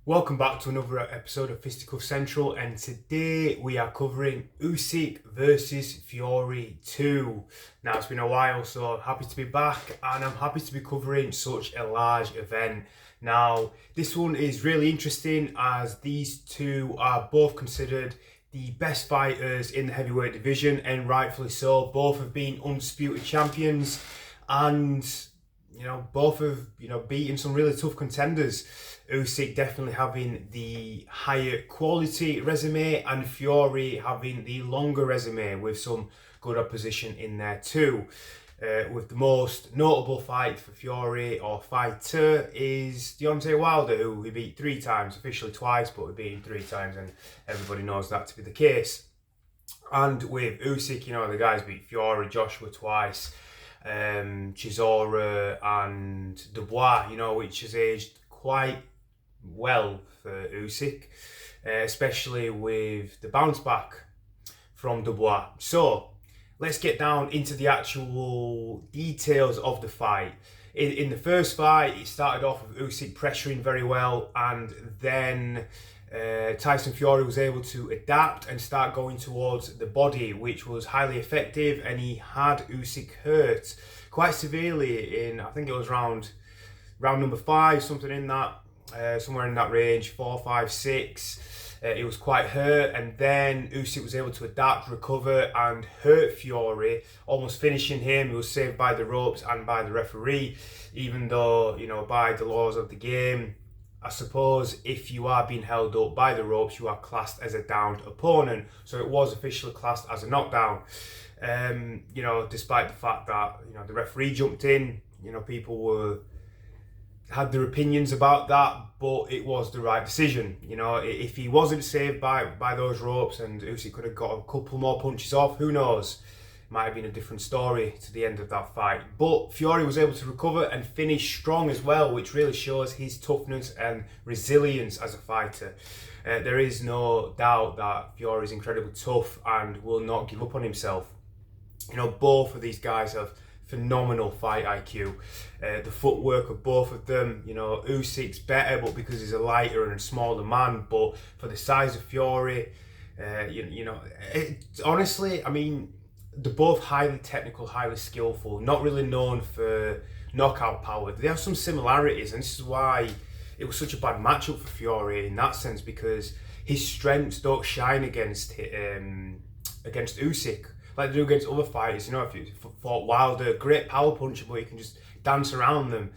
Welcome back to another episode of Fisticuff Central, and today we are covering Usyk versus Fury 2. Now it's been a while, so I'm happy to be back and I'm happy to be covering such a large event. Now this one is really interesting as these two are both considered the best fighters in the heavyweight division, and rightfully so. Both have been undisputed champions and both have beaten some really tough contenders. Usyk definitely having the higher quality resume and Fury having the longer resume with some good opposition in there too. With the most notable fight for Fury, or fighter, is Deontay Wilder, who he beat 3 times, officially twice, but we beat him 3 times, and everybody knows that to be the case. And with Usyk, the guys beat Fury, Joshua twice, Chisora and Dubois, which has aged quite well for Usyk, especially with the bounce back from Dubois. So let's get down into the actual details of the fight. In the first fight, it started off with Usyk pressuring very well, and then Tyson Fury was able to adapt and start going towards the body, which was highly effective, and he had Usyk hurt quite severely in, I think it was round number 5, something in that, somewhere in that range, 4, 5, 6. It was quite hurt, and then Usyk was able to adapt, recover, and hurt Fury, almost finishing him. He was saved by the ropes and by the referee, even though, by the laws of the game, I suppose if you are being held up by the ropes, you are classed as a downed opponent. So it was officially classed as a knockdown. Despite the fact that, the referee jumped in, people had their opinions about that, but it was the right decision. If he wasn't saved by those ropes and Usyk could have got a couple more punches off, who knows? Might have been a different story to the end of that fight. But Fury was able to recover and finish strong as well, which really shows his toughness and resilience as a fighter. There is no doubt that Fury is incredibly tough and will not give up on himself. Both of these guys have phenomenal fight IQ. The footwork of both of them, Usyk's better, but because he's a lighter and a smaller man. But for the size of Fury, honestly, they're both highly technical, highly skillful, not really known for knockout power. They have some similarities, and this is why it was such a bad matchup for Fury in that sense, because his strengths don't shine against Usyk like they do against other fighters. If you fought Wilder, great power puncher, but you can just dance around them.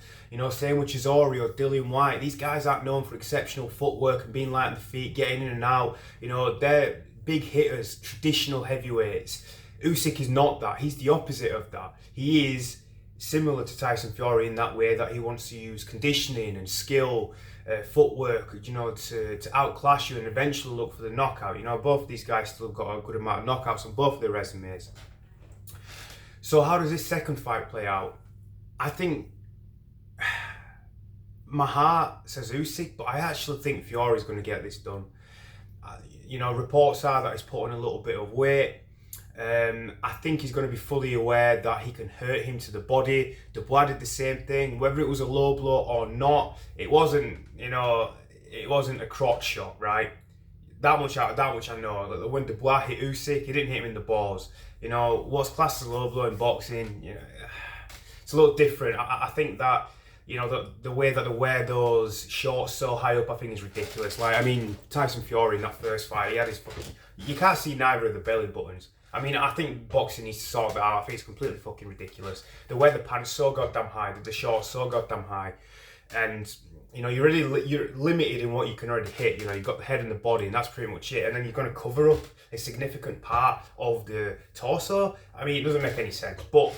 Same with Chisora or Dillian White. These guys aren't known for exceptional footwork and being light on the feet, getting in and out. They're big hitters, traditional heavyweights. Usyk is not that. He's the opposite of that. He is similar to Tyson Fury in that way, that he wants to use conditioning and skill, footwork, to outclass you and eventually look for the knockout. Both of these guys still have got a good amount of knockouts on both of their resumes. So how does this second fight play out? I think my heart says Usyk, but I actually think Fury is going to get this done. Reports are that he's put on a little bit of weight. I think he's going to be fully aware that he can hurt him to the body. Dubois did the same thing. Whether it was a low blow or not, it wasn't a crotch shot, right? That much I know. When Dubois hit Usyk, he didn't hit him in the balls. What's classed as a low blow in boxing, it's a little different. I think that, the way that they wear those shorts so high up, I think is ridiculous. Tyson Fury in that first fight, he had his fucking... You can't see neither of the belly buttons. I think boxing needs to sort that out. I think it's completely fucking ridiculous. They wear the pants so goddamn high, the shorts so goddamn high, and you're limited in what you can already hit. You've got the head and the body, and that's pretty much it. And then you're going to cover up a significant part of the torso. It doesn't make any sense. But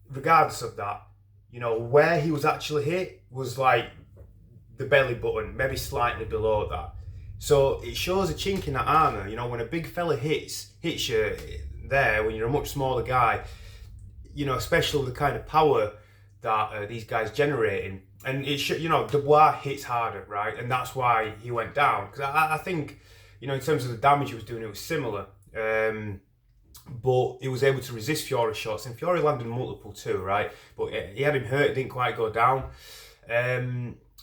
regardless of that, where he was actually hit was like the belly button, maybe slightly below that. So it shows a chink in that armour. When a big fella hits you there, when you're a much smaller guy, especially with the kind of power that these guys generating, and it should, Dubois hits harder, right? And that's why he went down. Because I think, in terms of the damage he was doing, it was similar. But he was able to resist Fury's shots, and Fury landed multiple too, right? But he had him hurt, it didn't quite go down.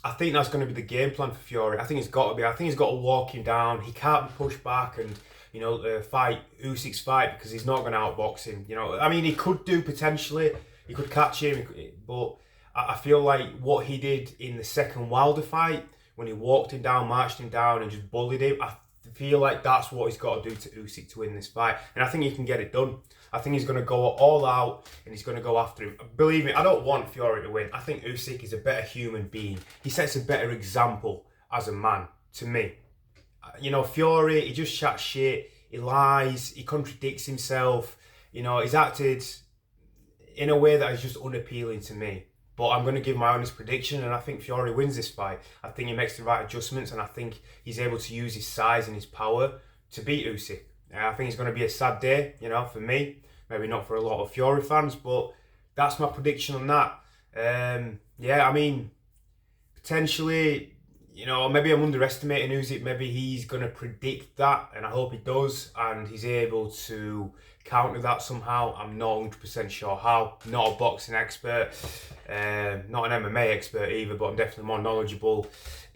I think that's going to be the game plan for Fury. I think it's got to be. I think he's got to walk him down. He can't be pushed back and, you know, fight Usyk's fight, because he's not going to outbox him. You know, I mean, he could do potentially. He could catch him, but I feel like what he did in the second Wilder fight, when he walked him down, marched him down, and just bullied him, I feel like that's what he's got to do to Usyk to win this fight. And I think he can get it done. I think he's going to go all out and he's going to go after him. Believe me, I don't want Fury to win. I think Usyk is a better human being. He sets a better example as a man, to me. You know, Fury, he just chats shit, he lies, he contradicts himself. You know, he's acted in a way that is just unappealing to me. But I'm going to give my honest prediction, and I think Fury wins this fight. I think he makes the right adjustments, and I think he's able to use his size and his power to beat Usyk. I think it's going to be a sad day, you know, for me. Maybe not for a lot of Fury fans, but that's my prediction on that. Yeah, I mean, potentially, you know, maybe I'm underestimating Usyk. Maybe he's going to predict that, and I hope he does, and he's able to counter that somehow. I'm not 100% sure how. Not a boxing expert, not an MMA expert either, but I'm definitely more knowledgeable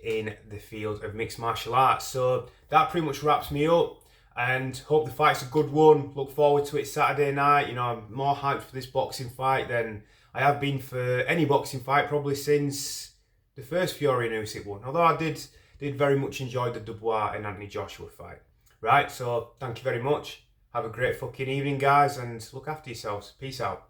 in the field of mixed martial arts. So that pretty much wraps me up, and hope the fight's a good one. Look forward to it Saturday night. You know, I'm more hyped for this boxing fight than I have been for any boxing fight probably since the first Fury and Usyk one. Although I did very much enjoy the Dubois and Anthony Joshua fight. Right, so thank you very much. Have a great fucking evening, guys, and look after yourselves. Peace out.